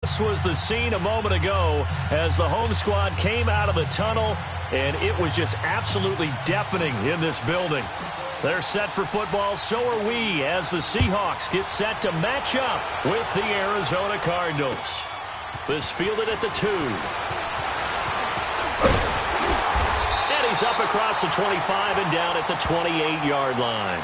This was the scene a moment ago as the home squad came out of the tunnel, and it was just absolutely deafening in this building. They're set for football, so are we, as the Seahawks get set to match up with the Arizona Cardinals. This fielded at the 2. And he's up across the 25 and down at the 28-yard line.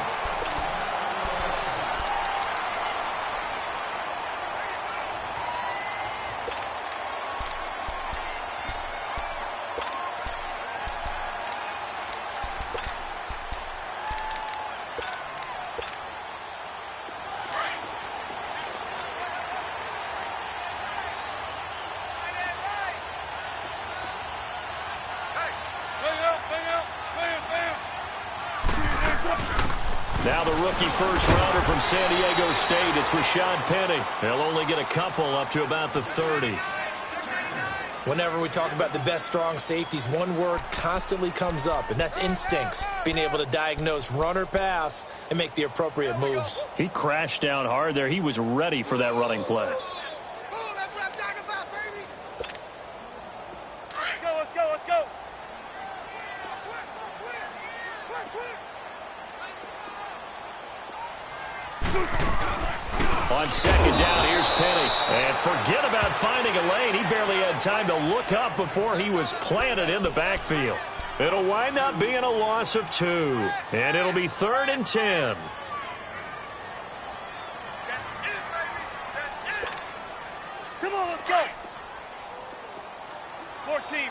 Now the rookie first-rounder from San Diego State, it's Rashad Penny. He'll only get a couple up to about the 30. Whenever we talk about the best strong safeties, one word constantly comes up, and that's instincts. Being able to diagnose run or pass and make the appropriate moves. He crashed down hard there. He was ready for that running play. On second down, here's Penny. And forget about finding a lane. He barely had time to look up before he was planted in the backfield. It'll wind up being a loss of 2. And it'll be 3rd and 10. Come on, let's go. 14.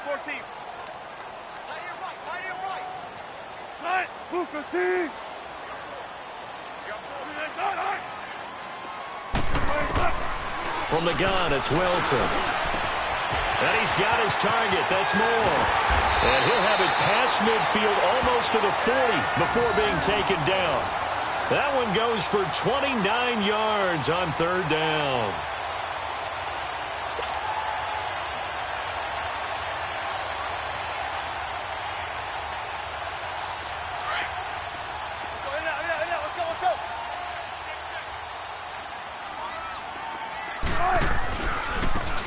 Tight end right. Tight, Booker T. From the gun, it's Wilson. And he's got his target. That's Moore. And he'll have it past midfield almost to the 40 before being taken down. That one goes for 29 yards on 3rd down.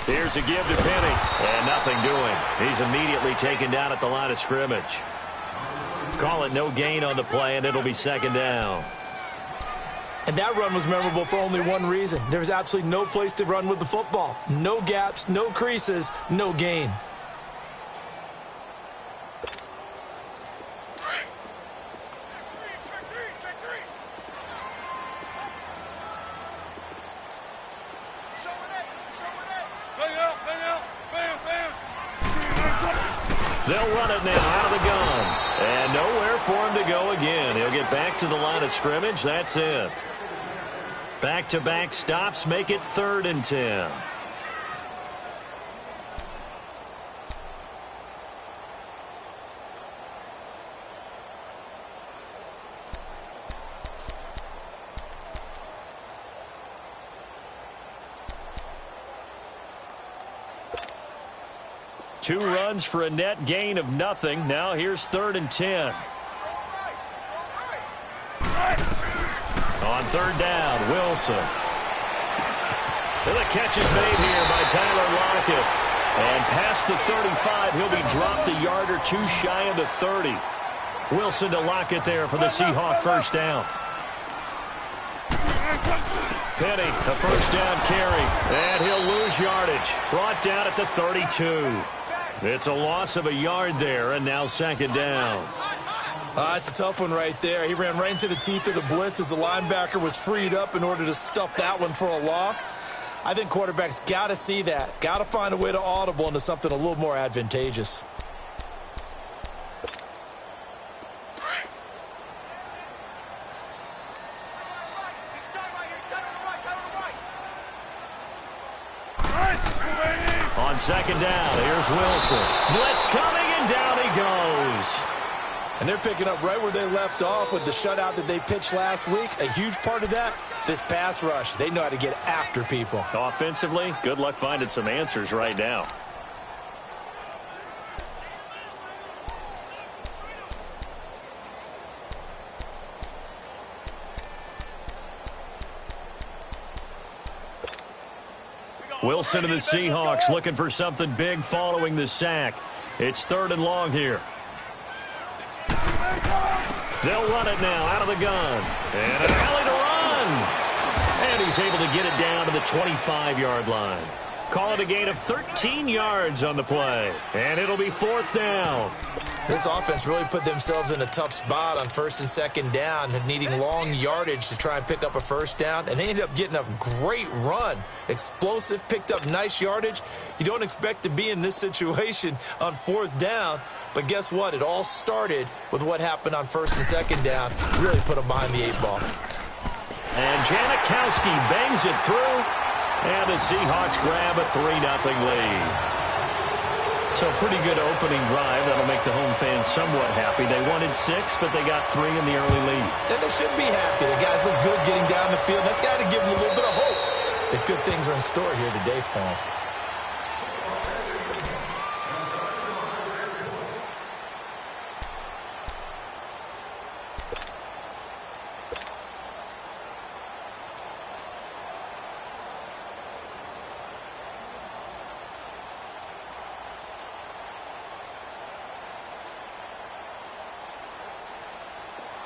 Here's a give to Penny, and nothing doing. He's immediately taken down at the line of scrimmage. Call it no gain on the play, and it'll be 2nd down. And that run was memorable for only one reason. There was absolutely no place to run with the football. No gaps, no creases, no gain. They'll run it now out of the gun. And nowhere for him to go again. He'll get back to the line of scrimmage. That's it. Back-to-back stops make it 3rd and 10. Two runs for a net gain of nothing. Now here's 3rd and 10. On 3rd down, Wilson. And the catch is made here by Tyler Lockett. And past the 35, he'll be dropped a yard or 2 shy of the 30. Wilson to Lockett there for the Seahawk first down. Penny, a first down carry. And he'll lose yardage. Brought down at the 32. It's a loss of a yard there, and now 2nd down. It's a tough one right there. He ran right into the teeth of the blitz as the linebacker was freed up in order to stuff that one for a loss. I think quarterbacks got to see that. Got to find a way to audible into something a little more advantageous. On 2nd down, here's Wilson. Blitz coming, and down he goes. And they're picking up right where they left off with the shutout that they pitched last week. A huge part of that, this pass rush. They know how to get after people. Offensively, good luck finding some answers right now. Wilson to the Seahawks looking for something big following the sack. It's 3rd and long here. They'll run it now out of the gun. And an alley to run. And he's able to get it down to the 25-yard line. Call it a gain of 13 yards on the play. And it'll be 4th down. This offense really put themselves in a tough spot on 1st and 2nd down, needing long yardage to try and pick up a 1st down. And they ended up getting a great run. Explosive, picked up nice yardage. You don't expect to be in this situation on 4th down. But guess what? It all started with what happened on 1st and 2nd down. Really put them behind the 8 ball. And Janikowski bangs it through. And the Seahawks grab a 3-0 lead. So pretty good opening drive. That'll make the home fans somewhat happy. They wanted 6, but they got 3 in the early lead. And they should be happy. The guys look good getting down the field. That's got to give them a little bit of hope that good things are in store here today for them.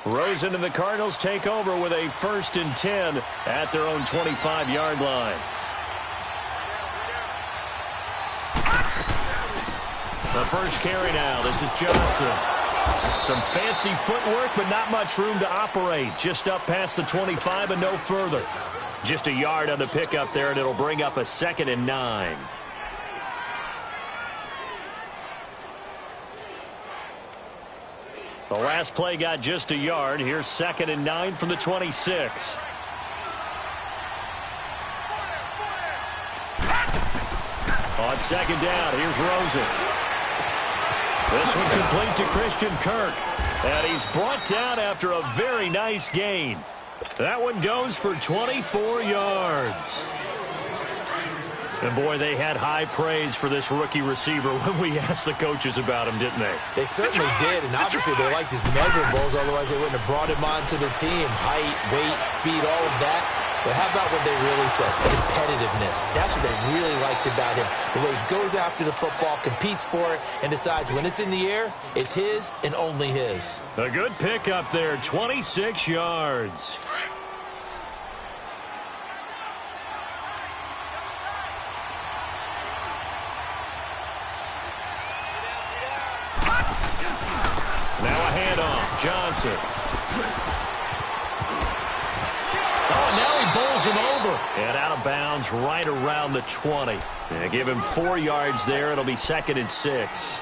Rosen and the Cardinals take over with a 1st and 10 at their own 25-yard line. The first carry now. This is Johnson. Some fancy footwork, but not much room to operate. Just up past the 25 and no further. Just a yard on the pickup there, and it'll bring up a 2nd and 9. The last play got just a yard. Here's 2nd and 9 from the 26. On 2nd down, here's Rosen. This one complete to Christian Kirk. And he's brought down after a very nice gain. That one goes for 24 yards. And, boy, they had high praise for this rookie receiver when we asked the coaches about him, didn't they? They certainly did, and obviously they liked his measurables, otherwise they wouldn't have brought him onto the team. Height, weight, speed, all of that. But how about what they really said? Competitiveness. That's what they really liked about him. The way he goes after the football, competes for it, and decides when it's in the air, it's his and only his. A good pickup there, 26 yards. Johnson. Oh, and now he bowls him over. And out of bounds right around the 20. They give him 4 yards there. It'll be 2nd and 6.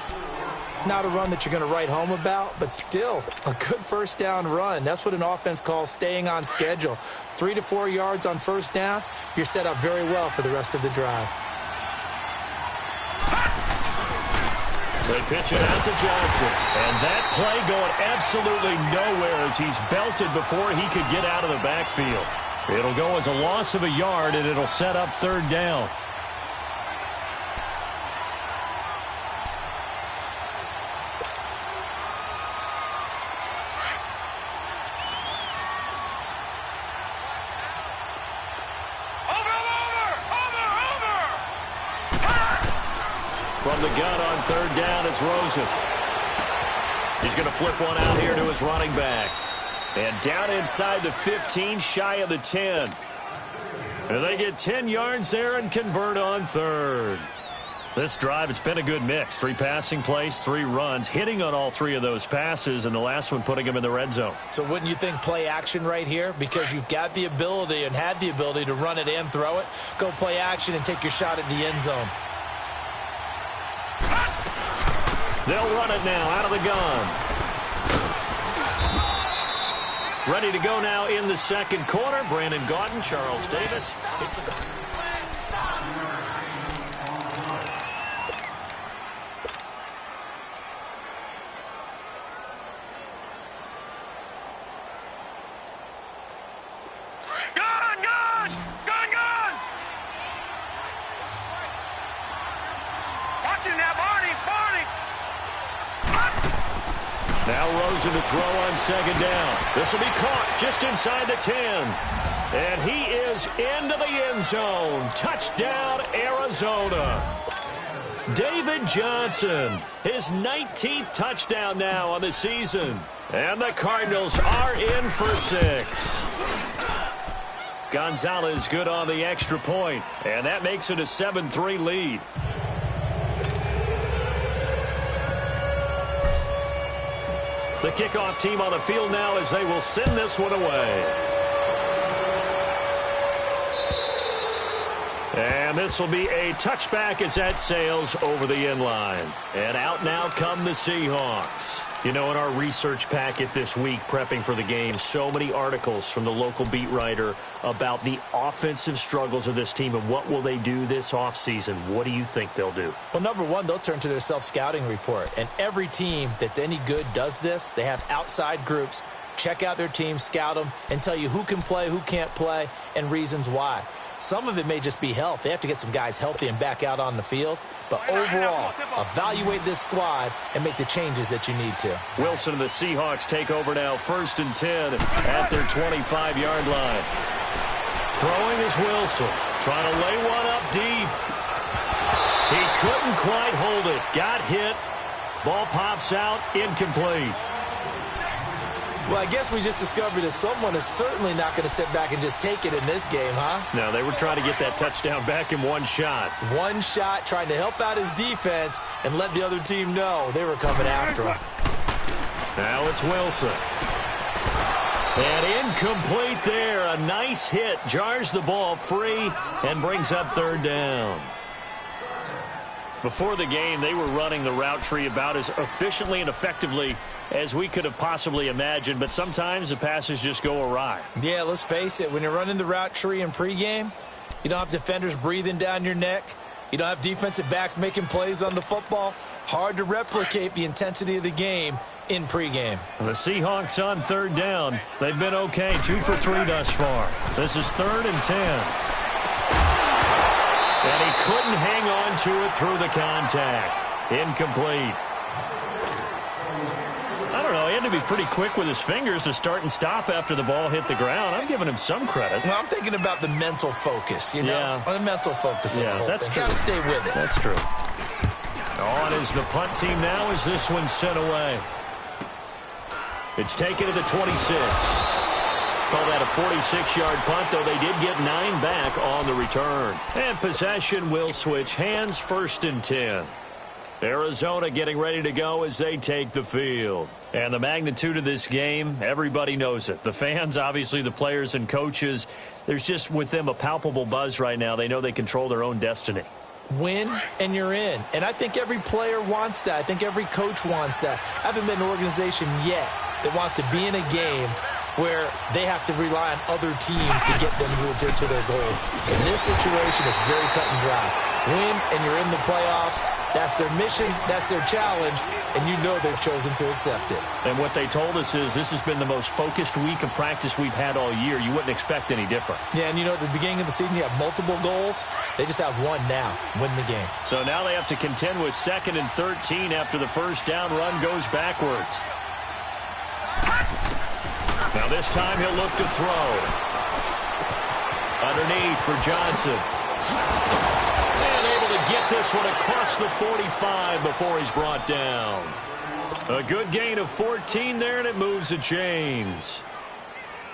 Not a run that you're going to write home about, but still a good 1st down run. That's what an offense calls staying on schedule. 3 to 4 yards on 1st down. You're set up very well for the rest of the drive. They pitch it out to Johnson. And that play going absolutely nowhere as he's belted before he could get out of the backfield. It'll go as a loss of a yard, and it'll set up 3rd down. From the gun on 3rd down, it's Rosen. He's going to flip one out here to his running back. And down inside the 15, shy of the 10. And they get 10 yards there and convert on 3rd. This drive, it's been a good mix. 3 passing plays, 3 runs, hitting on all 3 of those passes, and the last one putting him in the red zone. So wouldn't you think play action right here? Because you've got the ability and had the ability to run it and throw it. Go play action and take your shot at the end zone. They'll run it now out of the gun. Ready to go now in the 2nd quarter. Brandon Gaudin, Charles Davis. It's the... Now Rosen to throw on second down. This will be caught just inside the 10. And he is into the end zone. Touchdown, Arizona. David Johnson, his 19th touchdown now on the season. And the Cardinals are in for 6. Gonzalez good on the extra point, and that makes it a 7-3 lead. The kickoff team on the field now as they will send this one away. And this will be a touchback as that sails over the end line. And out now come the Seahawks. You know, in our research packet this week, prepping for the game, so many articles from the local beat writer about the offensive struggles of this team and what will they do this offseason. What do you think they'll do? Well, number one, they'll turn to their self-scouting report. And every team that's any good does this. They have outside groups. Check out their team, scout them, and tell you who can play, who can't play, and reasons why. Some of it may just be health. They have to get some guys healthy and back out on the field. But overall, evaluate this squad and make the changes that you need to. Wilson and the Seahawks take over now, 1st and 10 at their 25-yard line. Throwing is Wilson, trying to lay one up deep. He couldn't quite hold it. Got hit. Ball pops out, incomplete. Well, I guess we just discovered that someone is certainly not going to sit back and just take it in this game, huh? No, they were trying to get that touchdown back in one shot. One shot, trying to help out his defense and let the other team know they were coming after him. Now it's Wilson. And incomplete there. A nice hit. Jars the ball free and brings up 3rd down. Before the game, they were running the route tree about as efficiently and effectively as we could have possibly imagined, but sometimes the passes just go awry. Yeah, let's face it. When you're running the route tree in pregame, you don't have defenders breathing down your neck. You don't have defensive backs making plays on the football. Hard to replicate the intensity of the game in pregame. The Seahawks on 3rd down. They've been okay, 2 for 3 thus far. This is 3rd and 10. And he couldn't hang on to it through the contact. Incomplete. I don't know. He had to be pretty quick with his fingers to start and stop after the ball hit the ground. I'm giving him some credit. Well, I'm thinking about the mental focus, you know? Yeah. Or the mental focus of the whole that's thing. true. Got to stay with it. That's true. On is the punt team now as this one's sent away. It's taken to the 26. Call that a 46-yard punt, though they did get 9 back on the return. And possession will switch hands, 1st and 10. Arizona getting ready to go as they take the field. And the magnitude of this game, everybody knows it. The fans, obviously the players and coaches, there's just with them a palpable buzz right now. They know they control their own destiny. Win and you're in. And I think every player wants that. I think every coach wants that. I haven't been an organization yet that wants to be in a game where they have to rely on other teams to get them to their goals. In this situation, it's very cut and dry. Win and you're in the playoffs. That's their mission. That's their challenge. And you know they've chosen to accept it. And what they told us is this has been the most focused week of practice we've had all year. You wouldn't expect any different. Yeah, and you know, at the beginning of the season, you have multiple goals. They just have one now, win the game. So now they have to contend with 2nd and 13 after the first down run goes backwards. Now this time he'll look to throw. Underneath for Johnson. And able to get this one across the 45 before he's brought down. A good gain of 14 there, and it moves the chains.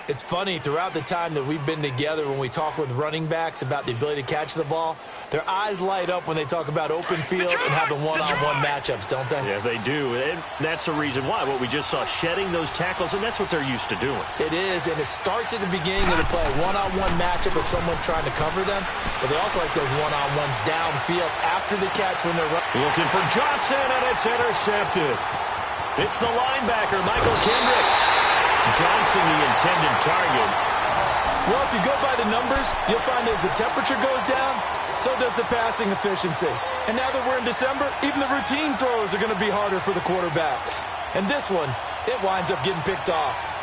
It's funny, throughout the time that we've been together, when we talk with running backs about the ability to catch the ball, their eyes light up when they talk about open field and having one-on-one matchups, don't they? Yeah, they do. And that's the reason why. What we just saw, shedding those tackles, and that's what they're used to doing. It is, and it starts at the beginning of the play, one-on-one matchup with someone trying to cover them, but they also like those one-on-ones downfield after the catch when they're running. Looking for Johnson, and it's intercepted. It's the linebacker, Michael Kendricks. Johnson, the intended target. Well, if you go by the numbers, you'll find as the temperature goes down, so does the passing efficiency. And now that we're in December, even the routine throws are going to be harder for the quarterbacks. And this one, it winds up getting picked off.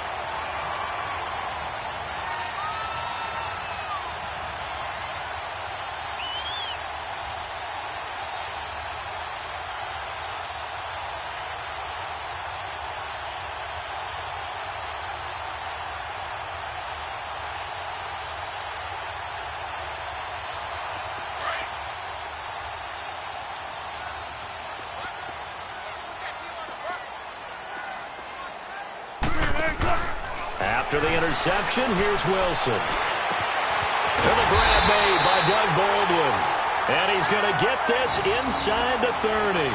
After the interception, here's Wilson. And the grab made by Doug Baldwin. And he's going to get this inside the 30.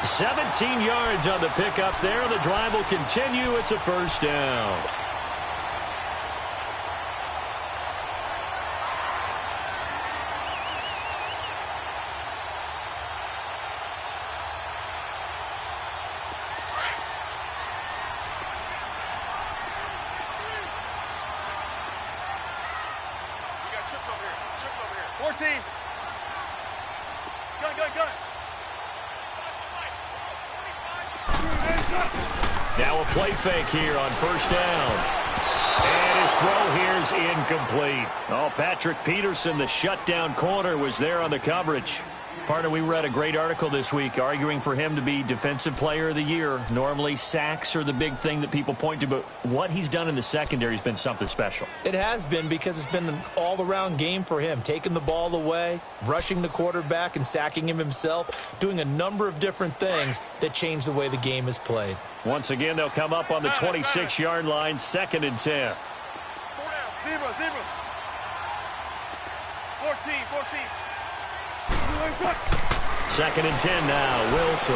17 yards on the pickup there, and the drive will continue. It's a first down. We got trips over here. Trips over here. 14. Gun, gun, gun. Now a play fake here on first down. And his throw here's incomplete. Oh, Patrick Peterson, the shutdown corner, was there on the coverage. Partner, we read a great article this week arguing for him to be Defensive Player of the Year. Normally, sacks are the big thing that people point to, but what he's done in the secondary has been something special. It has been, because it's been an all-around game for him, taking the ball away, rushing the quarterback and sacking him himself, doing a number of different things that change the way the game is played. Once again, they'll come up on the 26-yard line, 2nd and 10. 4 down. Zebra, zebra. 14, 14. 2nd and 10 now, Wilson.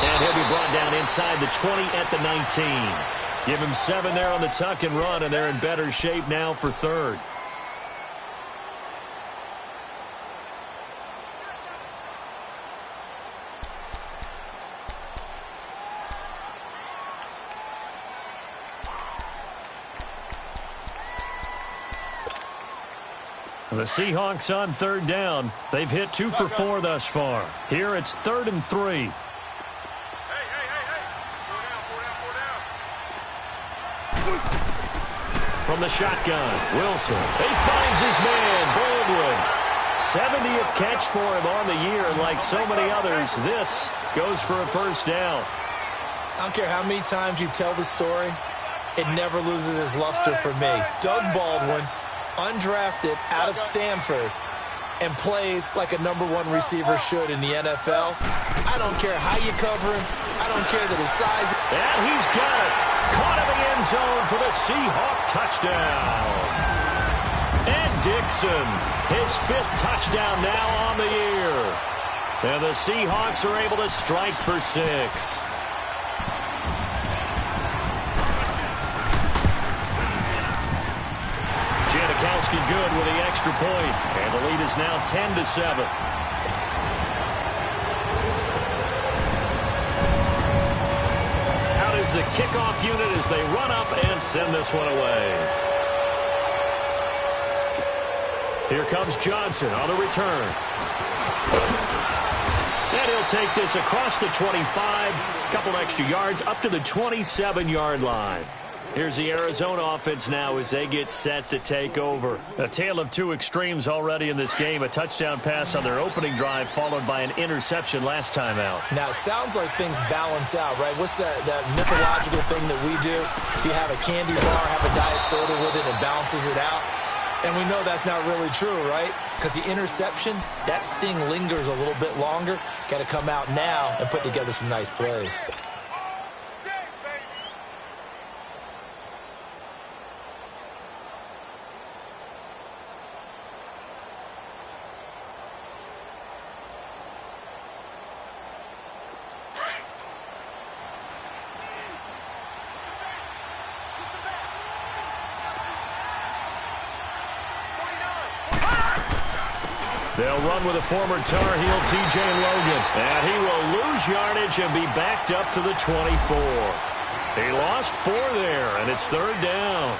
And he'll be brought down inside the 20 at the 19. Give him 7 there on the tuck and run, and they're in better shape now for 3rd. The Seahawks on 3rd down. They've hit 2 for 4 thus far. Here it's 3rd and 3. Hey, hey, hey, hey. 4 down, 4 down, 4 down. From the shotgun, Wilson. He finds his man, Baldwin. 70th catch for him on the year, and like so many others, this goes for a first down. I don't care how many times you tell the story, it never loses its luster for me. Doug Baldwin, undrafted out of Stanford, and plays like a #1 receiver should in the NFL. I don't care how you cover him. I don't care that his size. And he's got it. Caught in the end zone for the Seahawk touchdown. And Dixon, his 5th touchdown now on the year. And the Seahawks are able to strike for 6. Janikowski good with the extra point, and the lead is now 10-7. Out is the kickoff unit as they run up and send this one away. Here comes Johnson on the return. And he'll take this across the 25, a couple extra yards up to the 27-yard line. Here's the Arizona offense now as they get set to take over. A tale of 2 extremes already in this game. A touchdown pass on their opening drive followed by an interception last time out. Now, it sounds like things balance out, right? What's that mythological thing that we do? If you have a candy bar, have a diet soda with it, it balances it out. And we know that's not really true, right? Because the interception, that sting lingers a little bit longer. Got to come out now and put together some nice plays. They'll run with a former Tar Heel, T.J. Logan. And he will lose yardage and be backed up to the 24. He lost 4 there, and it's 3rd down.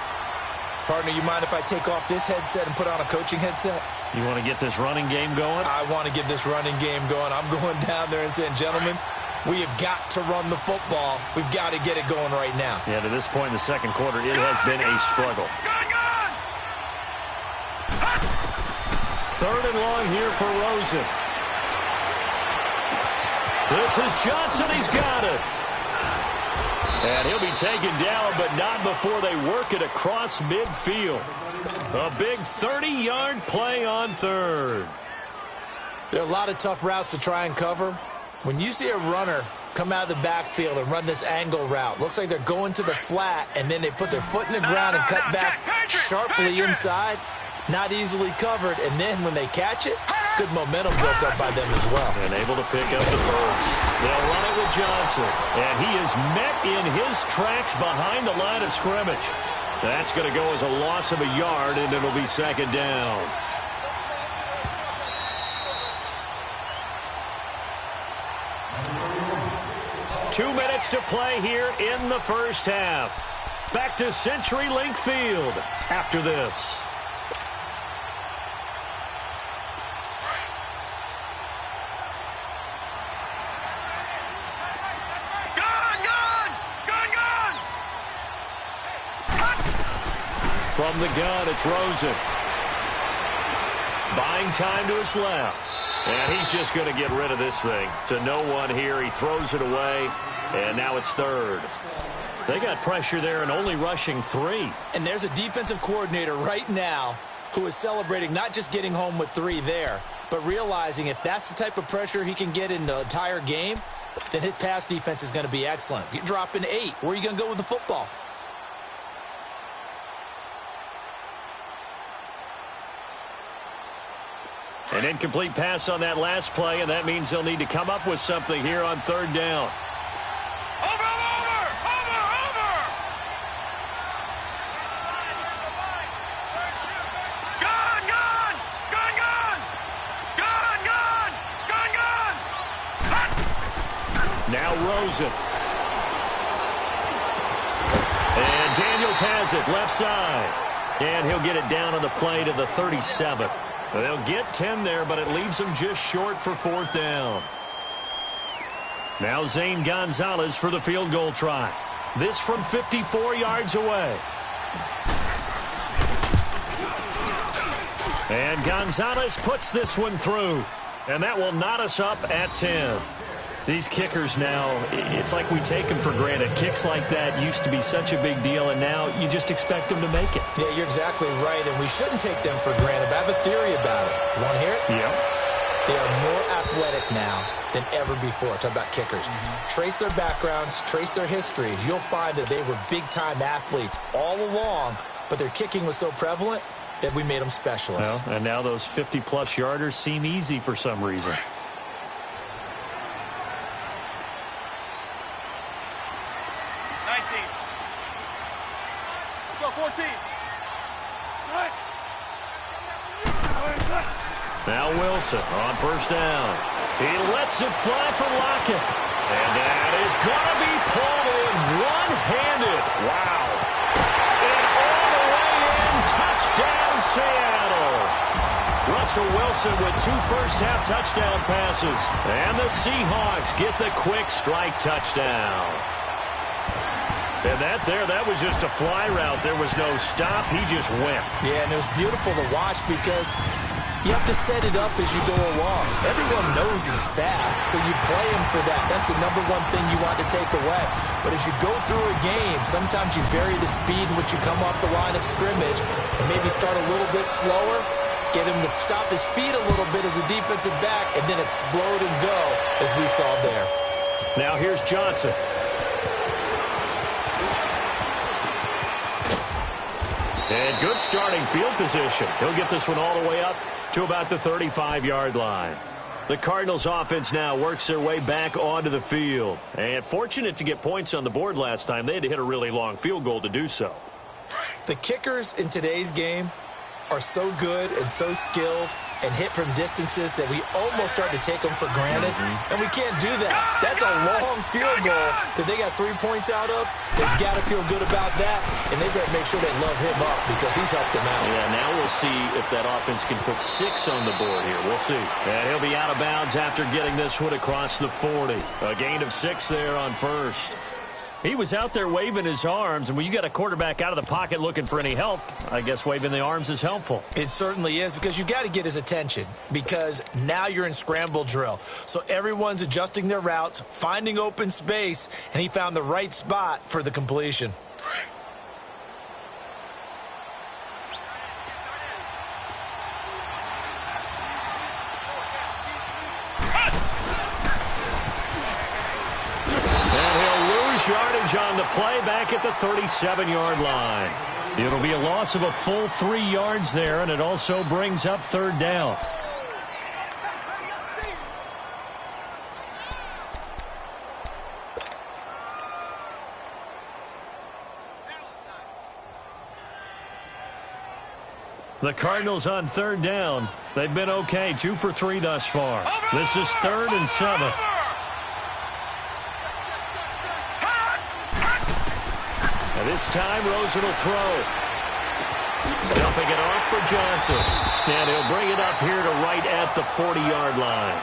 Partner, you mind if I take off this headset and put on a coaching headset? You want to get this running game going? I want to get this running game going. I'm going down there and saying, gentlemen, we have got to run the football. We've got to get it going right now. Yeah, to this point in the second quarter, it has been a struggle. 3rd and long here for Rosen. This is Johnson. He's got it. And he'll be taken down, but not before they work it across midfield. A big 30-yard play on 3rd. There are a lot of tough routes to try and cover. When you see a runner come out of the backfield and run this angle route. Looks like they're going to the flat, and then they put their foot in the ground and cut back sharply inside. Not easily covered, and then when they catch it, good momentum built up by them as well. And able to pick up the first. They'll run it with Johnson, and he is met in his tracks behind the line of scrimmage. That's going to go as a loss of a yard, and it'll be second down. Two minutes to play here in the first half. Back to CenturyLink Field after this. From the gun, it's Rosen. Buying time to his left. And he's just going to get rid of this thing. To no one here. He throws it away. And now it's third. They got pressure there and only rushing 3. And there's a defensive coordinator right now who is celebrating not just getting home with 3 there, but realizing if that's the type of pressure he can get in the entire game, then his pass defense is going to be excellent. You're dropping 8. Where are you going to go with the football? An incomplete pass on that last play, and that means they'll need to come up with something here on third down. Over! Gun! Now Rosen. And Daniels has it, left side. And he'll get it down on the play to the 37. They'll get 10 there, but it leaves them just short for fourth down. Now Zane Gonzalez for the field goal try. This from 54 yards away. And Gonzalez puts this one through. And that will knot us up at 10. These kickers now, it's like we take them for granted. Kicks like that used to be such a big deal, and now you just expect them to make it. Yeah, you're exactly right, and we shouldn't take them for granted. But I have a theory about it. You want to hear it? Yeah. They are more athletic now than ever before. Talk about kickers. Trace their backgrounds, trace their histories. You'll find that they were big-time athletes all along, but their kicking was so prevalent that we made them specialists. Well, and now those 50-plus yarders seem easy for some reason. 14. Right. Now Wilson on first down. He lets it fly for Lockett. And that is going to be pulled in one-handed. Wow. And all the way in, touchdown Seattle. Russell Wilson with 2 first-half touchdown passes. And the Seahawks get the quick strike touchdown. And that was just a fly route. There was no stop. He just went. Yeah, and it was beautiful to watch because you have to set it up as you go along. Everyone knows he's fast, so you play him for that. That's the #1 thing you want to take away. But as you go through a game, sometimes you vary the speed in which you come off the line of scrimmage and maybe start a little bit slower, get him to stop his feet a little bit as a defensive back, and then explode and go, as we saw there. Now here's Johnson. And good starting field position. He'll get this one all the way up to about the 35-yard line. The Cardinals offense now works their way back onto the field. And fortunate to get points on the board last time. They had to hit a really long field goal to do so. The kickers in today's game are so good and so skilled and hit from distances that we almost start to take them for granted. And we can't do that. That's a long field goal that they got 3 points out of. They've got to feel good about that, and they better make sure they love him up because he's helped them out. Yeah, now we'll see if that offense can put 6 on the board here. We'll see. And he'll be out of bounds after getting this one across the 40. A gain of 6 there on first. He was out there waving his arms, and when you got a quarterback out of the pocket looking for any help, I guess waving the arms is helpful. It certainly is, because you got to get his attention, because now you're in scramble drill. So everyone's adjusting their routes, finding open space, and he found the right spot for the completion. Change on the play back at the 37-yard line. It'll be a loss of a full 3 yards there, and it also brings up third down. The Cardinals on third down. They've been okay, 2 for 3 thus far. This is 3rd and 7. And this time, Rosen will throw. Dumping it off for Johnson. And he'll bring it up here to right at the 40-yard line.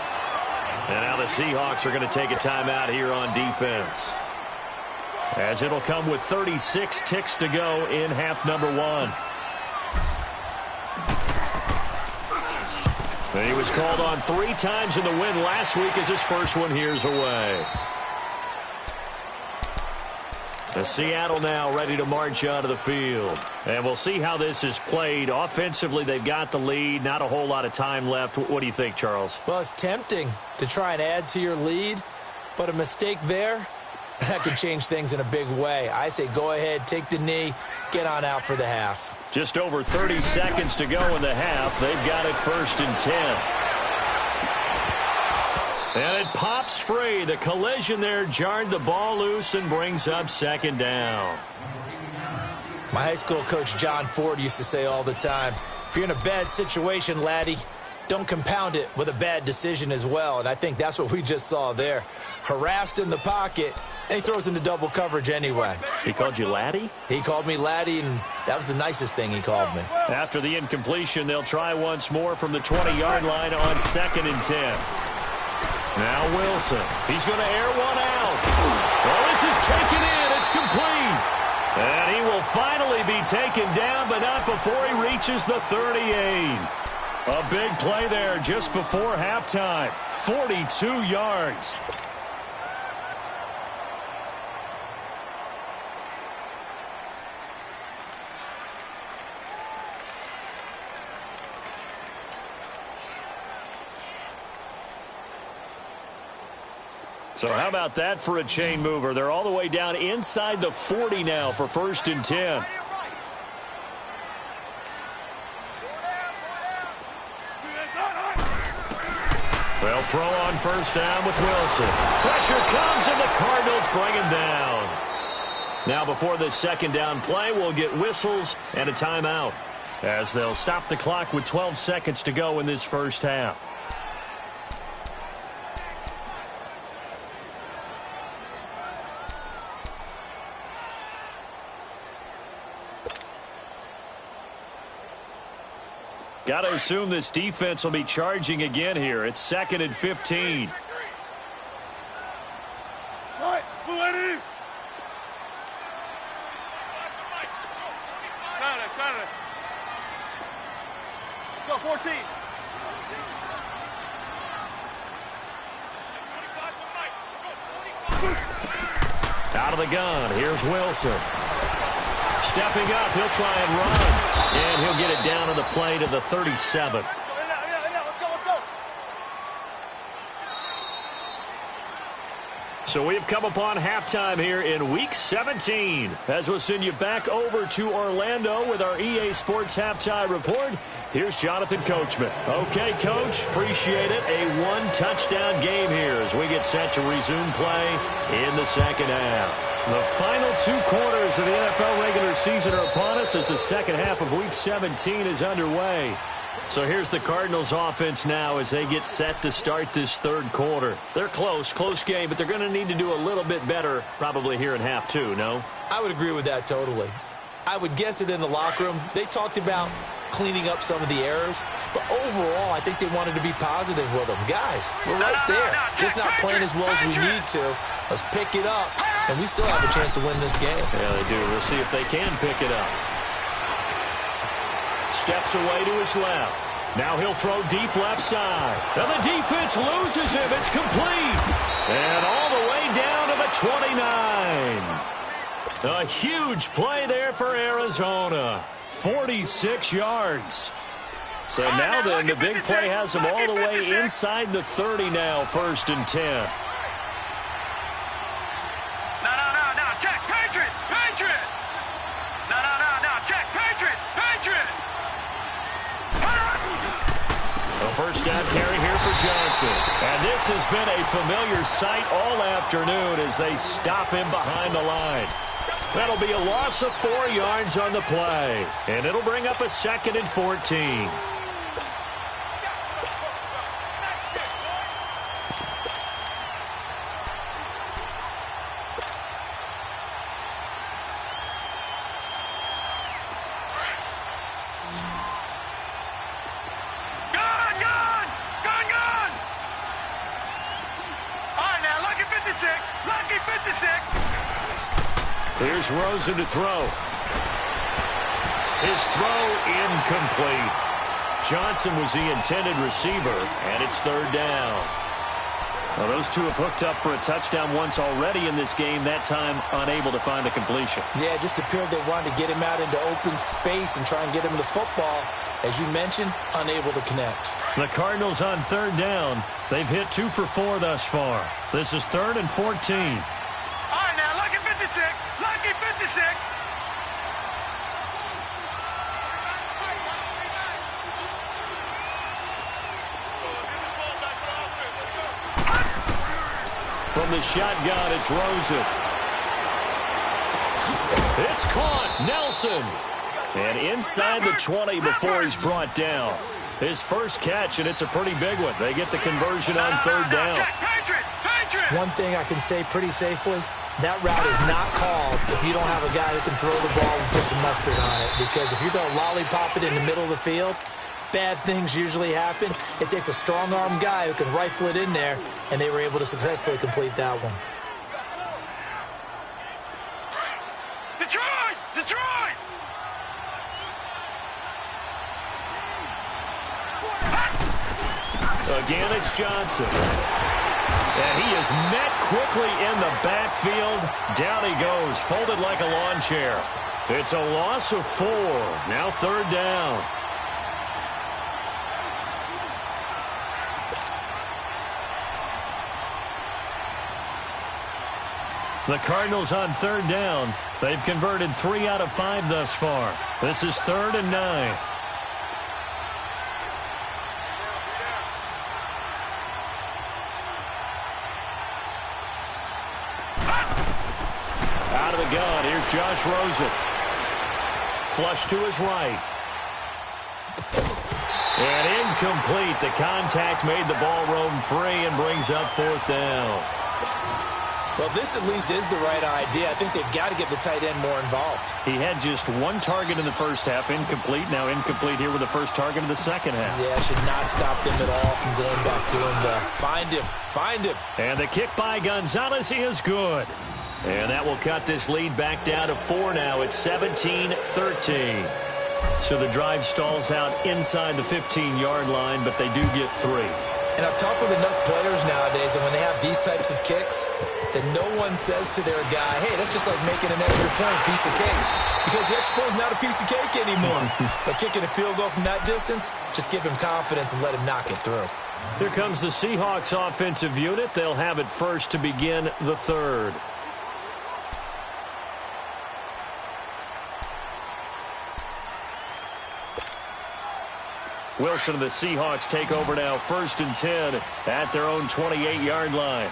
And now the Seahawks are going to take a timeout here on defense, as it'll come with 36 ticks to go in half number 1. He was called on 3 times in the win last week as his first one here's away. The Seattle now ready to march onto the field. And we'll see how this is played. Offensively, they've got the lead. Not a whole lot of time left. What do you think, Charles? Well, it's tempting to try and add to your lead, but a mistake there, that could change things in a big way. I say go ahead, take the knee, get on out for the half. Just over 30 seconds to go in the half. They've got it 1st and 10. And it pops free. The collision there jarred the ball loose and brings up 2nd down. My high school coach, John Ford, used to say all the time, if you're in a bad situation, laddie, don't compound it with a bad decision as well. And I think that's what we just saw there. Harassed in the pocket, and he throws into double coverage anyway. He called you laddie? He called me laddie, and that was the nicest thing he called me. After the incompletion, they'll try once more from the 20-yard line on 2nd and 10. Now Wilson. He's going to air one out. Well, this is taken in. It's complete. And he will finally be taken down, but not before he reaches the 38. A big play there just before halftime. 42 yards. So how about that for a chain mover? They're all the way down inside the 40 now for 1st and 10. They'll throw on 1st down with Wilson. Pressure comes, and the Cardinals bring him down. Now before this 2nd down play, we'll get whistles and a timeout, as they'll stop the clock with 12 seconds to go in this first half. Got to assume this defense will be charging again here. It's 2nd and 15. Right, ready. Got it. Let's go, 14. Out of the gun, here's Wilson. Stepping up, he'll try and run. And he'll get it down to the play to the 37. Let's go. So we've come upon halftime here in Week 17. As we'll send you back over to Orlando with our EA Sports Halftime Report, here's Jonathan Coachman. Okay, Coach, appreciate it. A 1-touchdown game here as we get set to resume play in the 2nd half. The final 2 quarters of the NFL regular season are upon us as the 2nd half of Week 17 is underway. So here's the Cardinals offense now as they get set to start this 3rd quarter. They're close game, but they're going to need to do a little bit better probably here in half 2, no? I would agree with that totally. I would guess it in the locker room. They talked about cleaning up some of the errors, but overall, I think they wanted to be positive with them. Guys, we're right there. Just not playing as well as we need to. Let's pick it up, and we still have a chance to win this game. Yeah, they do. We'll see if they can pick it up. Steps away to his left. Now he'll throw deep left side. And the defense loses him. It's complete. And all the way down to the 29. A huge play there for Arizona. 46 yards. So now then, the big play has them all the way inside the 30 now, 1st and 10. No, check. first down carry here for Johnson. And this has been a familiar sight all afternoon as they stop him behind the line. That'll be a loss of 4 yards on the play. And it'll bring up a 2nd and 14. Here's Rosen to throw. His throw incomplete. Johnson was the intended receiver, and it's 3rd down. Well, those two have hooked up for a touchdown once already in this game, that time unable to find the completion. Yeah, it just appeared they wanted to get him out into open space and try and get him the football. As you mentioned, unable to connect. The Cardinals on 3rd down. They've hit 2 for 4 thus far. This is 3rd and 14. All right, now, lucky 56. Lucky 56. From the shotgun, it's Rosen. It's caught. Nelson. And inside the 20 before he's brought down. His first catch, and it's a pretty big one. They get the conversion on 3rd down. One thing I can say pretty safely, that route is not called if you don't have a guy who can throw the ball and put some mustard on it. Because if you're going to lollipop it in the middle of the field, bad things usually happen. It takes a strong-arm guy who can rifle it in there, and they were able to successfully complete that one. Detroit! Detroit! Again, it's Johnson. And he is met quickly in the backfield. Down he goes, folded like a lawn chair. It's a loss of 4. Now 3rd down. The Cardinals on 3rd down. They've converted 3 out of 5 thus far. This is 3rd and 9. Out of the gun, here's Josh Rosen. Flush to his right. And incomplete. The contact made the ball roam free and brings up 4th down. Well, this at least is the right idea. I think they've got to get the tight end more involved. He had just 1 target in the first half, incomplete. Now incomplete here with the first target of the second half. Yeah, should not stop them at all from going back to him to find him. Find him. And the kick by Gonzalez is good. And that will cut this lead back down to 4 now. It's 17-13. So the drive stalls out inside the 15-yard line, but they do get 3. And I've talked with enough players nowadays, and when they have these types of kicks, that no one says to their guy, hey, that's just like making an extra point, piece of cake. Because the extra point is not a piece of cake anymore. But kicking a field goal from that distance, just give him confidence and let him knock it through. Here comes the Seahawks offensive unit. They'll have it first to begin the 3rd. Wilson and the Seahawks take over now, 1st and 10 at their own 28-yard line.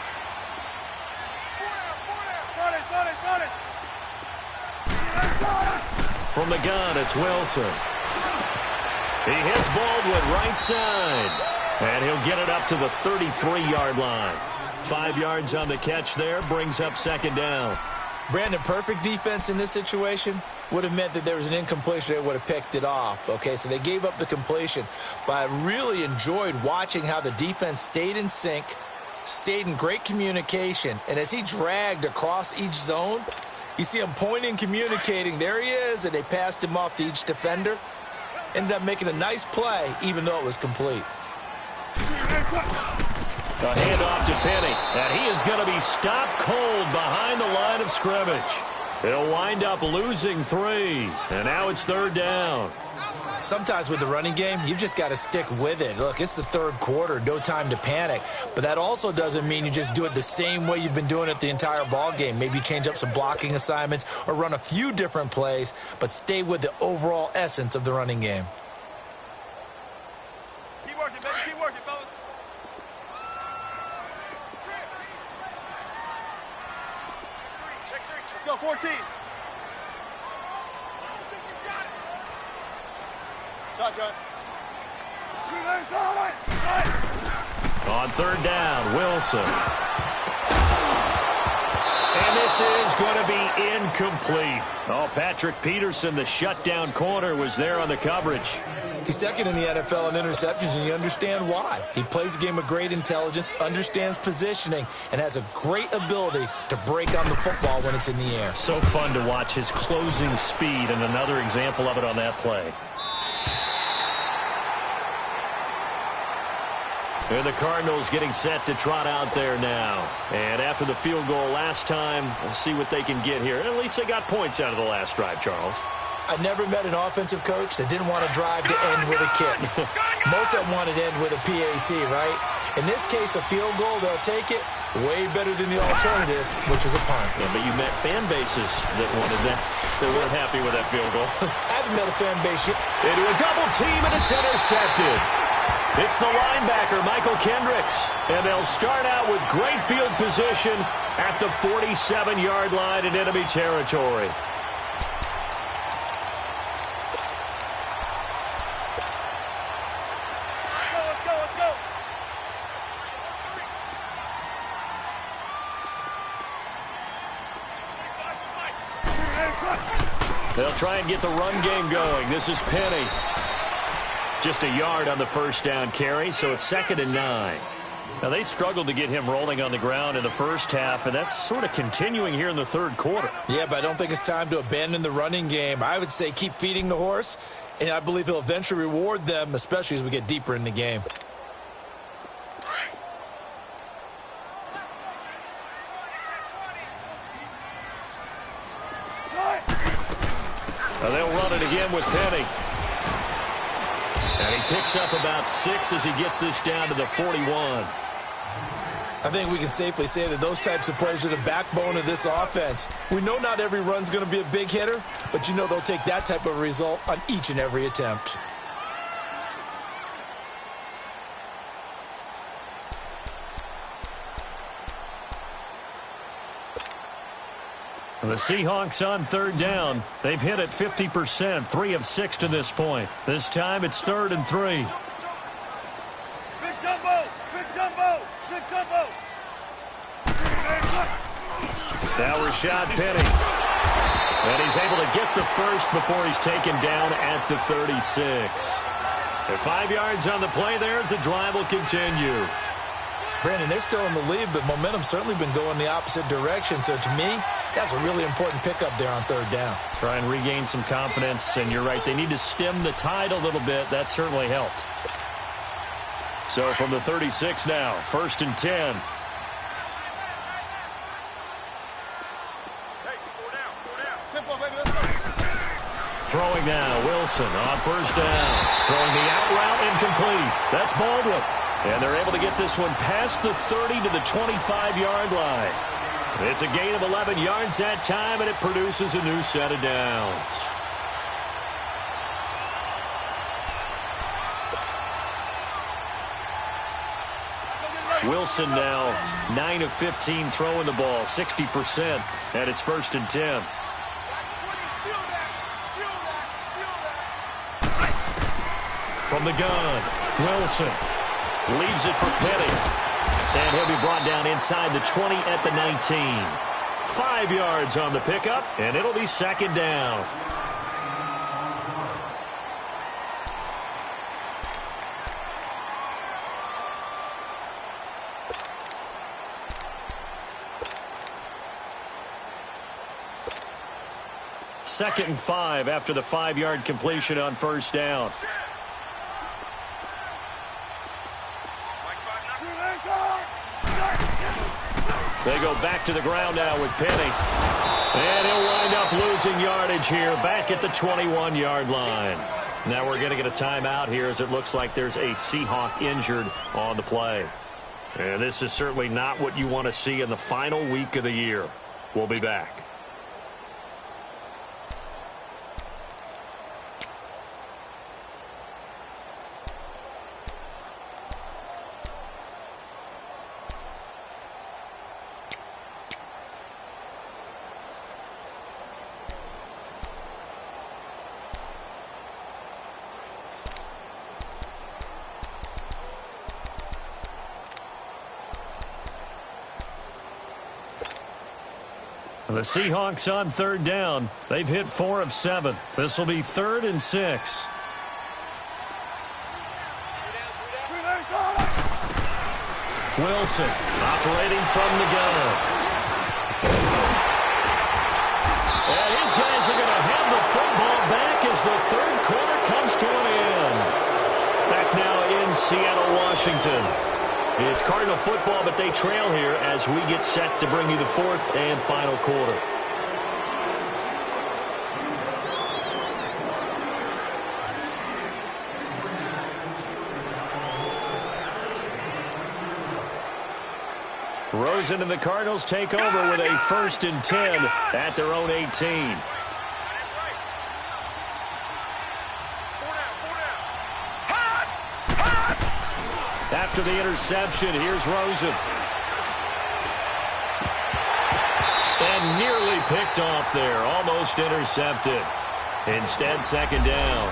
From the gun, it's Wilson. He hits Baldwin right side. And he'll get it up to the 33-yard line. 5 yards on the catch there, brings up 2nd down. Brandon, perfect defense in this situation would have meant that there was an incompletion. They would have picked it off. Okay, so they gave up the completion. But I really enjoyed watching how the defense stayed in sync, stayed in great communication. And as he dragged across each zone, you see him pointing, communicating. There he is, and they passed him off to each defender. Ended up making a nice play, even though it was complete. A handoff to Penny, and he is going to be stopped cold behind the line of scrimmage. He'll wind up losing 3, and now it's 3rd down. Sometimes with the running game, you've just got to stick with it. Look, it's the 3rd quarter, no time to panic. But that also doesn't mean you just do it the same way you've been doing it the entire ball game. Maybe change up some blocking assignments or run a few different plays, but stay with the overall essence of the running game. Keep working, baby. Keep working, fellas. Check three. Let's go, 14. Shotgun. On third down, Wilson. And this is going to be incomplete. Oh, Patrick Peterson, the shutdown corner, was there on the coverage. He's second in the NFL in interceptions, and you understand why. He plays a game of great intelligence, understands positioning, and has a great ability to break on the football when it's in the air. So fun to watch his closing speed, and another example of it on that play. And the Cardinals getting set to trot out there now. And after the field goal last time, we'll see what they can get here. At least they got points out of the last drive, Charles. I never met an offensive coach that didn't want to drive to end with a kick. Most of them wanted to end with a PAT, right? In this case, a field goal, they'll take it way better than the alternative, which is a punt. Yeah, but you met fan bases that wanted that. They weren't happy with that field goal. I haven't met a fan base yet. Into a double team, and it's intercepted. It's the linebacker, Michael Kendricks. And they'll start out with great field position at the 47-yard line in enemy territory. Let's go. They'll try and get the run game going. This is Penny. Just a yard on the first down carry, so it's 2nd and 9. Now, they struggled to get him rolling on the ground in the first half, and that's sort of continuing here in the third quarter. Yeah, but I don't think it's time to abandon the running game. I would say keep feeding the horse, and I believe he'll eventually reward them, especially as we get deeper in the game. Now, they'll run it again with Penny. And he picks up about 6 as he gets this down to the 41. I think we can safely say that those types of plays are the backbone of this offense. We know not every run's going to be a big hitter, but you know they'll take that type of result on each and every attempt. The Seahawks on third down. They've hit it 50%, 3 of 6 to this point. This time it's 3rd and 3. Big jumbo. Now Rashad Penny. And he's able to get the first before he's taken down at the 36. And 5 yards on the play there as the drive will continue. Brandon, they're still in the lead, but momentum's certainly been going the opposite direction. So to me, that's a really important pickup there on third down. Try and regain some confidence, and you're right. They need to stem the tide a little bit. That certainly helped. So from the 36 now, 1st and 10. Hey, 4 down. Tempo, baby, let's go. Throwing now, Wilson on 1st down. Throwing the out route incomplete. That's Baldwin. And they're able to get this one past the 30 to the 25-yard line. It's a gain of 11 yards that time, and it produces a new set of downs. Wilson now 9 of 15 throwing the ball, 60%, and it's 1st and 10. From the gun, Wilson leaves it for Penny. And he'll be brought down inside the 20 at the 19. 5 yards on the pickup, and it'll be 2nd down. Second and 5 after the 5-yard completion on 1st down. They go back to the ground now with Penny. And he'll wind up losing yardage here back at the 21-yard line. Now we're going to get a timeout here as it looks like there's a Seahawk injured on the play. And this is certainly not what you want to see in the final week of the year. We'll be back. The Seahawks on third down. They've hit 4 of 7. This will be 3rd and 6. Wilson operating from the gun. And his guys are going to have the football back as the third quarter comes to an end. Back now in Seattle, Washington. It's Cardinal football, but they trail here as we get set to bring you the 4th and final quarter. Rosen and the Cardinals take over with a 1st and 10 at their own 18. After the interception, here's Rosen. And nearly picked off there, almost intercepted. Instead, 2nd down.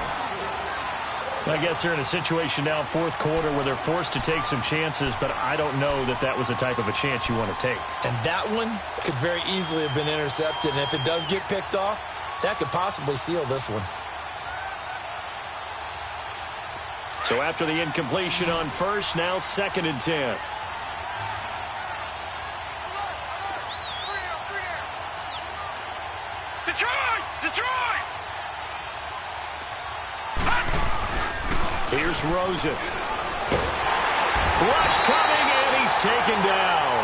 I guess they're in a situation now, 4th quarter, where they're forced to take some chances, but I don't know that that was the type of a chance you want to take. And that one could very easily have been intercepted, and if it does get picked off, that could possibly seal this one. So after the incompletion on 1st, now 2nd and 10. Detroit! Here's Rosen. Rush coming, and he's taken down.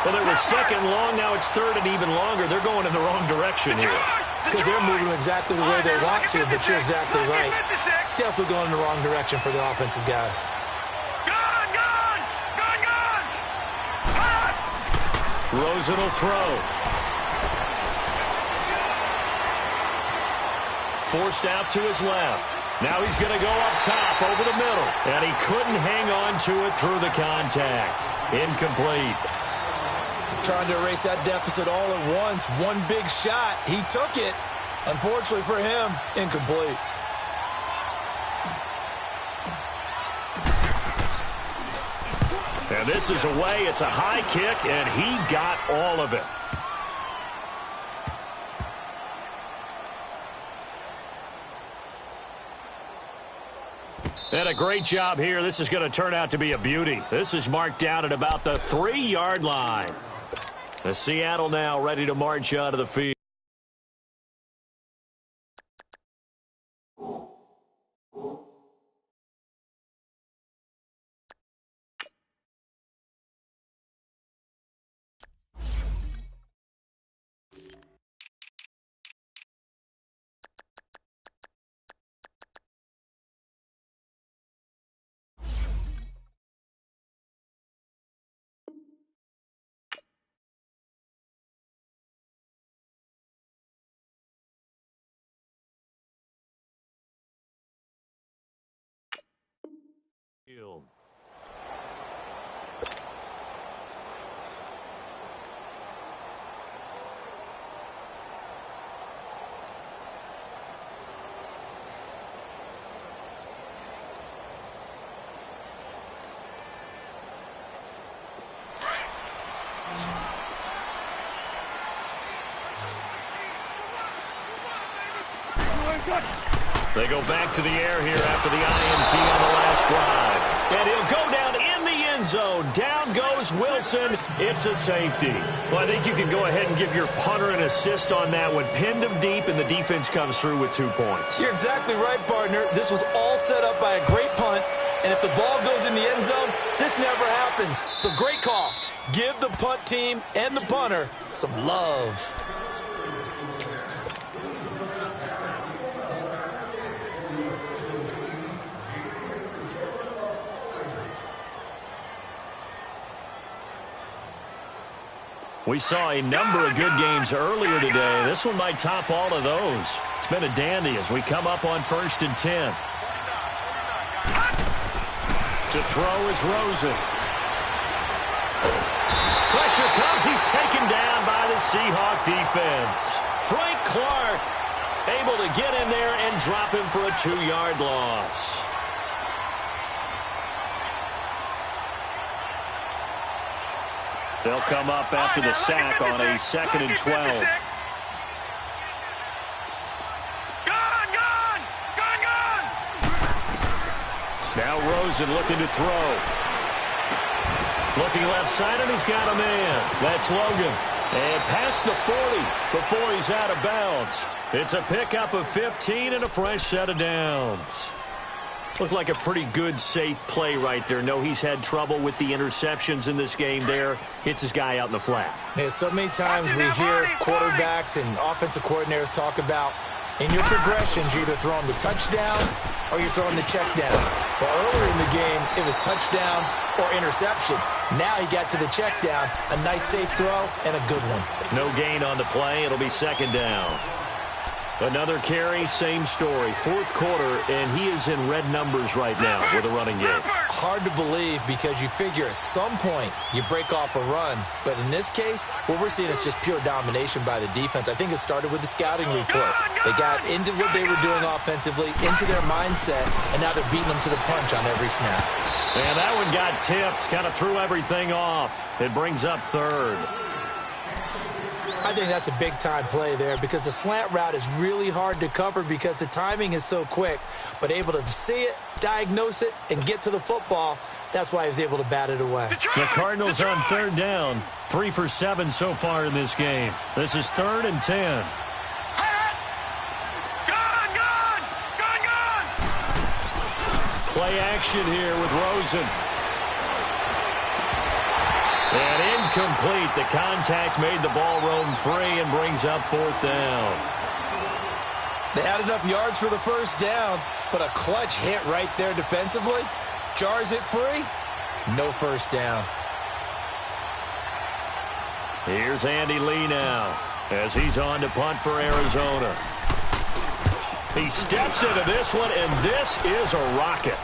Well, it was 2nd long. Now it's 3rd and even longer. They're going in the wrong direction here. Because they're moving exactly the way they want to, but you're exactly right. Definitely going in the wrong direction for the offensive guys. Gone! Rosen will throw. Forced out to his left. Now he's going to go up top over the middle. And he couldn't hang on to it through the contact. Incomplete. Trying to erase that deficit all at once. One big shot. He took it. Unfortunately for him, incomplete. And this is away. It's a high kick, and he got all of it. And a great job here. This is going to turn out to be a beauty. This is marked down at about the 3-yard line. The Seattle now ready to march out of the field. They go back to the air here after the INT on the last drive. And he'll go down in the end zone. Down goes Wilson. It's a safety. Well, I think you can go ahead and give your punter an assist on that one. Pinned him deep, and the defense comes through with 2 points. You're exactly right, partner. This was all set up by a great punt. And if the ball goes in the end zone, this never happens. So great call. Give the punt team and the punter some love. We saw a number of good games earlier today. This one might top all of those. It's been a dandy as we come up on 1st and 10. To throw is Rosen. Pressure comes. He's taken down by the Seahawk defense. Frank Clark able to get in there and drop him for a 2-yard loss. They'll come up after the sack on a 2nd and 12. Now Rosen looking to throw. Looking left side, and he's got a man. That's Logan. And past the 40 before he's out of bounds. It's a pickup of 15 and a fresh set of downs. Looked like a pretty good, safe play right there. No, he's had trouble with the interceptions in this game there. Hits his guy out in the flat. Yeah, so many times we hear quarterbacks and offensive coordinators talk about in your progressions, you're either throwing the touchdown or you're throwing the check down. But earlier in the game, it was touchdown or interception. Now he got to the check down, a nice safe throw, and a good one. No gain on the play. It'll be 2nd down. Another carry, same story. 4th quarter, and he is in red numbers right now with a running game. Hard to believe because you figure at some point you break off a run. But in this case, what we're seeing is just pure domination by the defense. I think it started with the scouting report. They got into what they were doing offensively, into their mindset, and now they're beating them to the punch on every snap. And that one got tipped, kind of threw everything off. It brings up 3rd. I think that's a big-time play there because the slant route is really hard to cover because the timing is so quick. But able to see it, diagnose it, and get to the football, that's why he was able to bat it away. The Cardinals on 3rd down. 3 for 7 so far in this game. This is 3rd and 10. Play action here with Rosen. And incomplete. The contact made the ball roam free and brings up 4th down. They had enough yards for the 1st down, but a clutch hit right there defensively. Jars it free. No 1st down. Here's Andy Lee now as he's on to punt for Arizona. He steps into this one, and this is a rocket.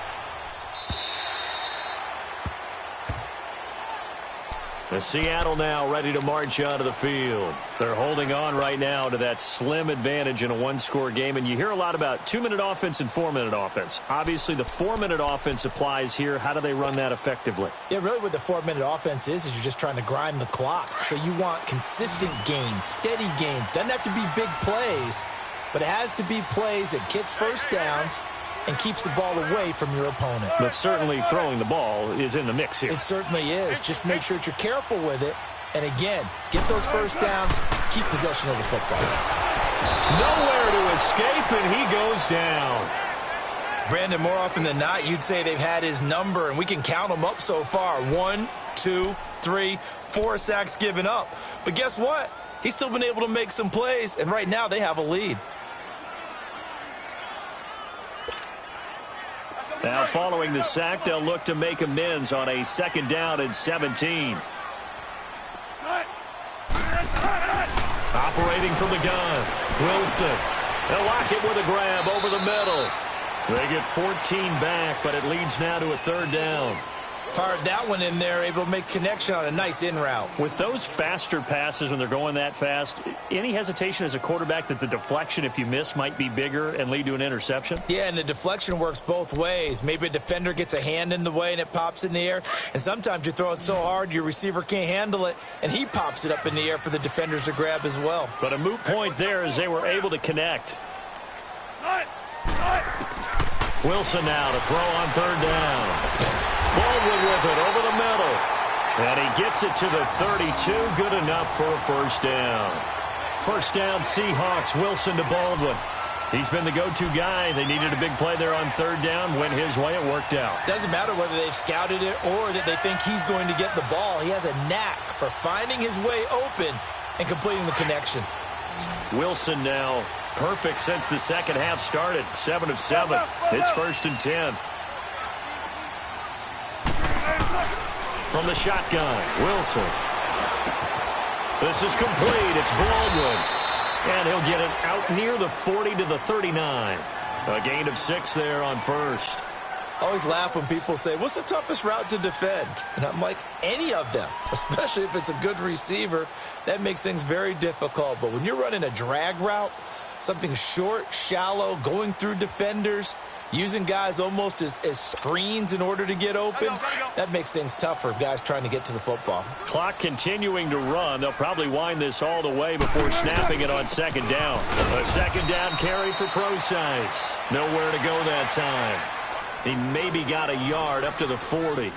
The Seattle now ready to march onto the field. They're holding on right now to that slim advantage in a 1-score game. And you hear a lot about 2-minute offense and 4-minute offense. Obviously, the 4-minute offense applies here. How do they run that effectively? Yeah, really what the 4-minute offense is you're just trying to grind the clock. So you want consistent gains, steady gains. Doesn't have to be big plays, but it has to be plays that gets 1st downs and keeps the ball away from your opponent. But certainly throwing the ball is in the mix here. It certainly is. Just make sure that you're careful with it. And again, get those 1st downs, keep possession of the football. Nowhere to escape, and he goes down. Brandon, more often than not, you'd say they've had his number, and we can count them up so far. 1, 2, 3, 4 sacks given up. But guess what? He's still been able to make some plays, and right now they have a lead. Now following the sack, they'll look to make amends on a 2nd down and 17. Operating from the gun, Wilson. They'll lock it with a grab over the middle. They get 14 back, but it leads now to a 3rd down. Fired that one in there, able to make connection on a nice in route. With those faster passes when they're going that fast, any hesitation as a quarterback that the deflection, if you miss, might be bigger and lead to an interception? Yeah, and the deflection works both ways. Maybe a defender gets a hand in the way and it pops in the air. And sometimes you throw it so hard your receiver can't handle it, and he pops it up in the air for the defenders to grab as well. But a moot point there as they were able to connect. Wilson now to throw on 3rd down. Baldwin with it over the middle. And he gets it to the 32. Good enough for a 1st down. 1st down, Seahawks. Wilson to Baldwin. He's been the go-to guy. They needed a big play there on 3rd down. Went his way. It worked out. Doesn't matter whether they've scouted it or that they think he's going to get the ball. He has a knack for finding his way open and completing the connection. Wilson now perfect since the 2nd half started. 7 of 7. It's 1st and 10. From the shotgun, Wilson. This is complete. It's Baldwin. And he'll get it out near the 40 to the 39. A gain of 6 there on 1st. I always laugh when people say, what's the toughest route to defend? And I'm like, any of them, especially if it's a good receiver. That makes things very difficult. But when you're running a drag route, something short, shallow, going through defenders, using guys almost as screens in order to get open. That makes things tough for guys trying to get to the football. Clock continuing to run. They'll probably wind this all the way before snapping it on second down. A second down carry for Procise. Nowhere to go that time. He maybe got a yard up to the 40.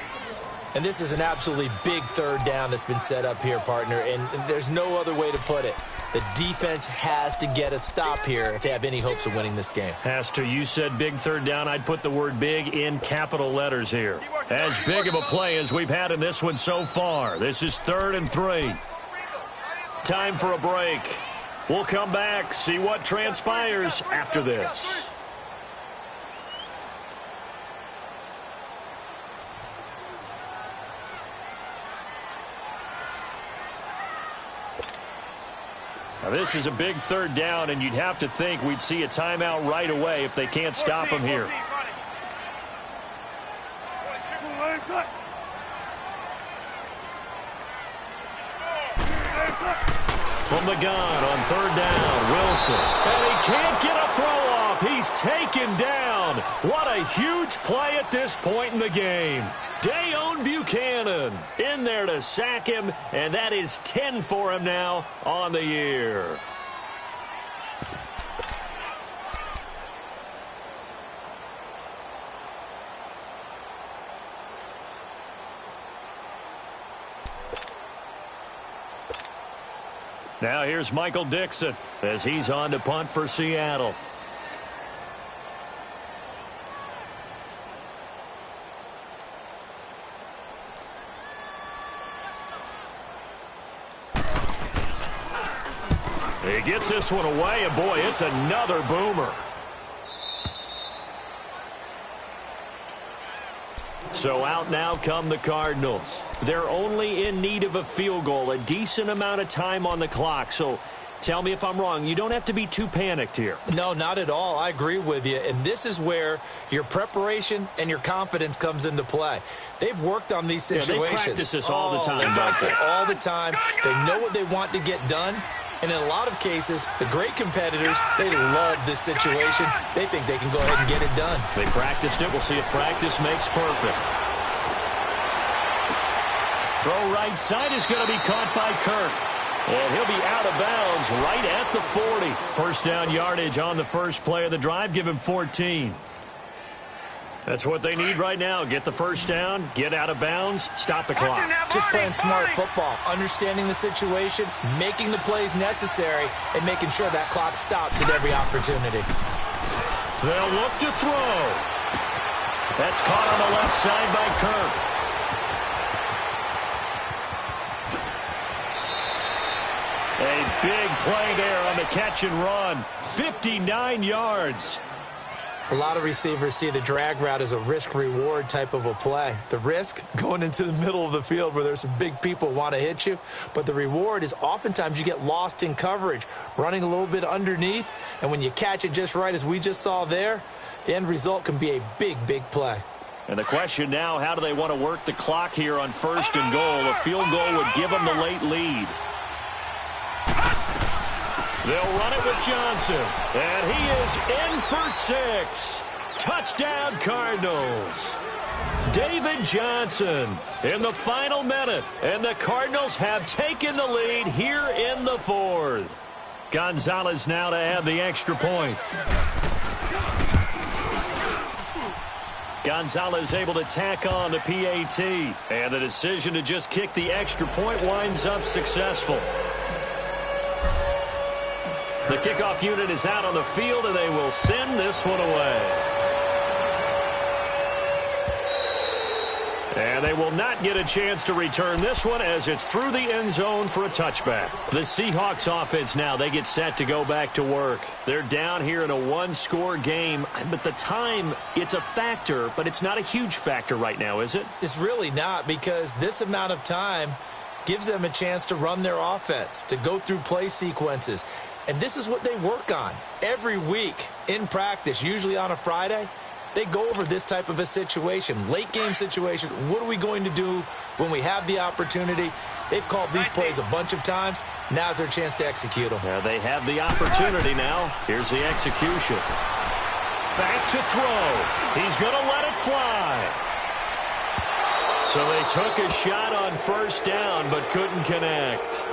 And this is an absolutely big third down that's been set up here, partner, and there's no other way to put it. The defense has to get a stop here if they have any hopes of winning this game. Has to. You said big third down. I'd put the word big in capital letters here. As big of a play as we've had in this one so far. This is 3rd and 3. Time for a break. We'll come back, see what transpires after this. Now, this is a big third down, and you'd have to think we'd see a timeout right away if they can't stop him here. From the gun on third down, Wilson. And he can't get a throw off. He's taken down. What a huge play at this point in the game. Dayon Buchanan in there to sack him, and that is 10 for him now on the year. Now here's Michael Dixon as he's on to punt for Seattle. He gets this one away, and boy, it's another boomer. So out now come the Cardinals. They're only in need of a field goal, a decent amount of time on the clock. So tell me if I'm wrong. You don't have to be too panicked here. No, not at all. I agree with you. And this is where your preparation and your confidence comes into play. They've worked on these situations. Yeah, they practice this all the time. They practice it all the time. They know what they want to get done. And in a lot of cases, the great competitors, they love this situation. They think they can go ahead and get it done. They practiced it. We'll see if practice makes perfect. Throw right side is going to be caught by Kirk. And he'll be out of bounds right at the 40. First down yardage on the first play of the drive. Give him 14. That's what they need right now. Get the first down, get out of bounds, stop the clock. Just playing smart football, understanding the situation, making the plays necessary, and making sure that clock stops at every opportunity. They'll look to throw. That's caught on the left side by Kirk. A big play there on the catch and run. 59 yards. A lot of receivers see the drag route as a risk-reward type of a play. The risk, going into the middle of the field where there's some big people want to hit you. But the reward is oftentimes you get lost in coverage, running a little bit underneath. And when you catch it just right, as we just saw there, the end result can be a big, big play. And the question now, how do they want to work the clock here on first and goal? A field goal would give them the late lead. They'll run it with Johnson. And he is in for 6. Touchdown, Cardinals. David Johnson in the final minute. And the Cardinals have taken the lead here in the 4th. Gonzalez now to add the extra point. Gonzalez able to tack on the PAT. And the decision to just kick the extra point winds up successful. The kickoff unit is out on the field, and they will send this one away. And they will not get a chance to return this one as it's through the end zone for a touchback. The Seahawks offense now, they get set to go back to work. They're down here in a one-score game, but the time, it's a factor, but it's not a huge factor right now, is it? It's really not, because this amount of time gives them a chance to run their offense, to go through play sequences. And this is what they work on every week in practice, usually on a Friday. They go over this type of a situation, late game situation. What are we going to do when we have the opportunity? They've called these plays a bunch of times. Now's their chance to execute them. Yeah, they have the opportunity now. Here's the execution. back to throw. He's going to let it fly. So they took a shot on first down, but couldn't connect.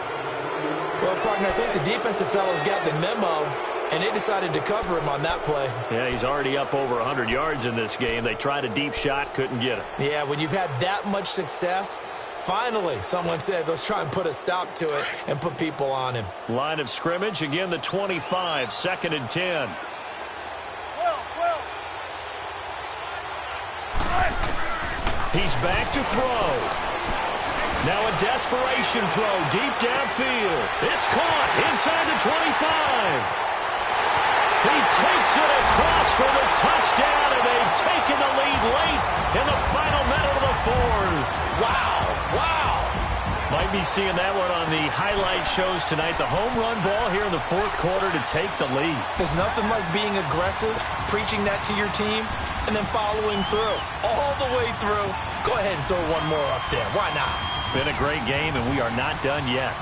Well, partner, I think the defensive fellas got the memo, and they decided to cover him on that play. Yeah, he's already up over 100 yards in this game. They tried a deep shot, couldn't get it. Yeah, when you've had that much success, finally someone said, let's try and put a stop to it and put people on him. Line of scrimmage, again the 25, 2nd and 10. He's back to throw. Now a desperation throw deep downfield. It's caught inside the 25. He takes it across for the touchdown, and they've taken the lead late in the final minute of the fourth. Wow, wow. Might be seeing that one on the highlight shows tonight. The home run ball here in the fourth quarter to take the lead. There's nothing like being aggressive, preaching that to your team, and then following through, all the way through. Go ahead and throw one more up there. Why not? Been a great game, and we are not done yet.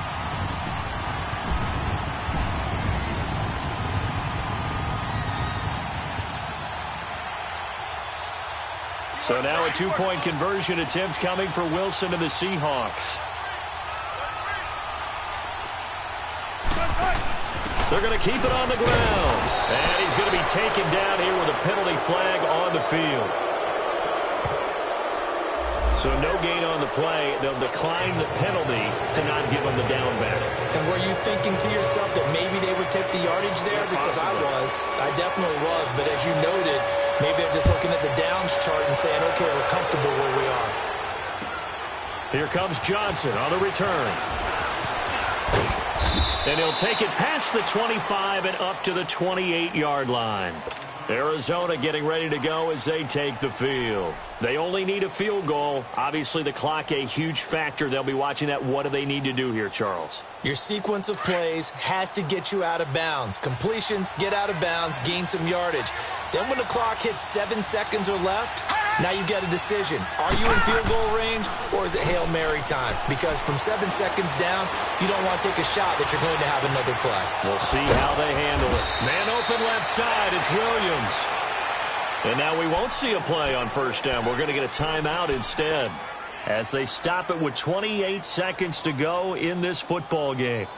So now a two-point conversion attempt coming for Wilson and the Seahawks. They're going to keep it on the ground. And he's going to be taken down here with a penalty flag on the field. So no gain on the play. They'll decline the penalty to not give him the down back. And were you thinking to yourself that maybe they would take the yardage there? Because I definitely was. But as you noted, maybe they're just looking at the downs chart and saying, okay, we're comfortable where we are. Here comes Johnson on the return. And he'll take it past the 25 and up to the 28-yard line. Arizona getting ready to go as they take the field. They only need a field goal. Obviously, the clock a huge factor. They'll be watching that. What do they need to do here, Charles? Your sequence of plays has to get you out of bounds. Completions, get out of bounds, gain some yardage. Then when the clock hits 7 seconds or left, now you get a decision. Are you in field goal range, or is it Hail Mary time? Because from 7 seconds down, you don't want to take a shot that you're going to have another play. We'll see how they handle it. Man open left side, it's Williams. And now we won't see a play on first down. We're going to get a timeout instead as they stop it with 28 seconds to go in this football game.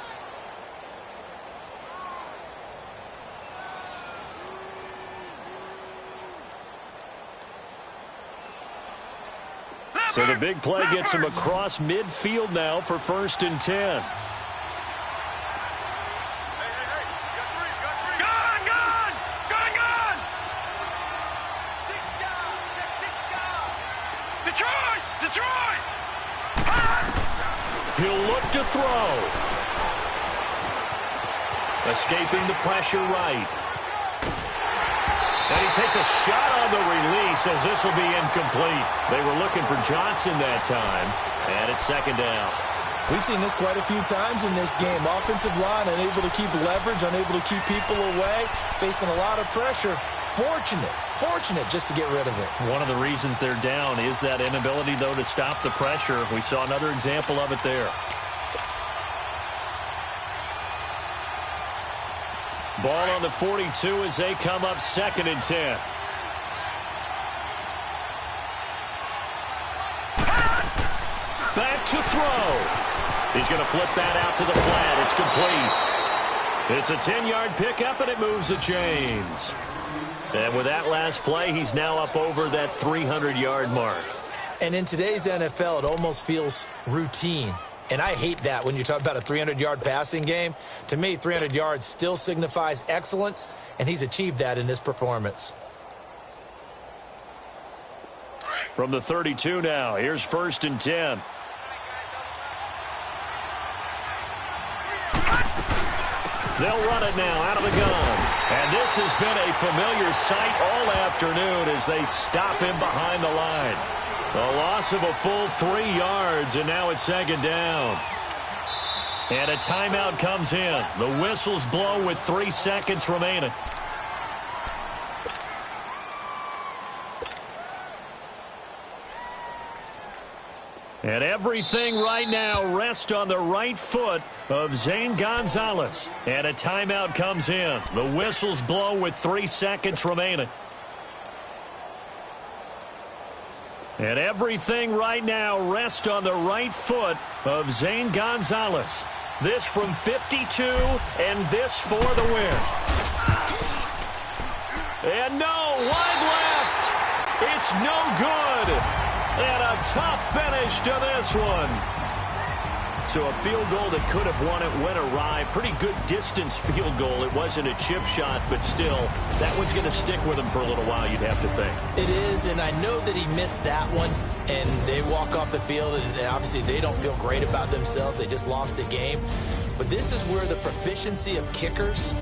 So the big play gets him across midfield now for 1st and 10. He'll look to throw. Escaping the pressure right. And he takes a shot on the release as this will be incomplete. They were looking for Johnson that time. And it's 2nd down. We've seen this quite a few times in this game. Offensive line unable to keep leverage, unable to keep people away, facing a lot of pressure. Fortunate just to get rid of it. One of the reasons they're down is that inability, though, to stop the pressure. We saw another example of it there. Ball on the 42 as they come up 2nd and 10. Back to throw. He's going to flip that out to the flat. It's complete. It's a 10-yard pickup, and it moves the chains. And with that last play, he's now up over that 300-yard mark. And in today's NFL, it almost feels routine. And I hate that when you talk about a 300-yard passing game. To me, 300 yards still signifies excellence, and he's achieved that in this performance. From the 32 now, here's 1st and 10. They'll run it now out of the gun. And this has been a familiar sight all afternoon as they stop him behind the line. A loss of a full 3 yards, and now it's 2nd down. And a timeout comes in. The whistles blow with 3 seconds remaining. And everything right now rests on the right foot of Zane Gonzalez. And a timeout comes in. The whistles blow with 3 seconds remaining. And everything right now rests on the right foot of Zane Gonzalez. This from 52, and this for the win. And no, wide left. It's no good. And a tough finish to this one. So a field goal that could have won it went awry. Pretty good distance field goal. It wasn't a chip shot, but still, that one's going to stick with him for a little while, you'd have to think. It is, and I know that he missed that one, and they walk off the field, and obviously they don't feel great about themselves. They just lost a game. But this is where the proficiency of kickers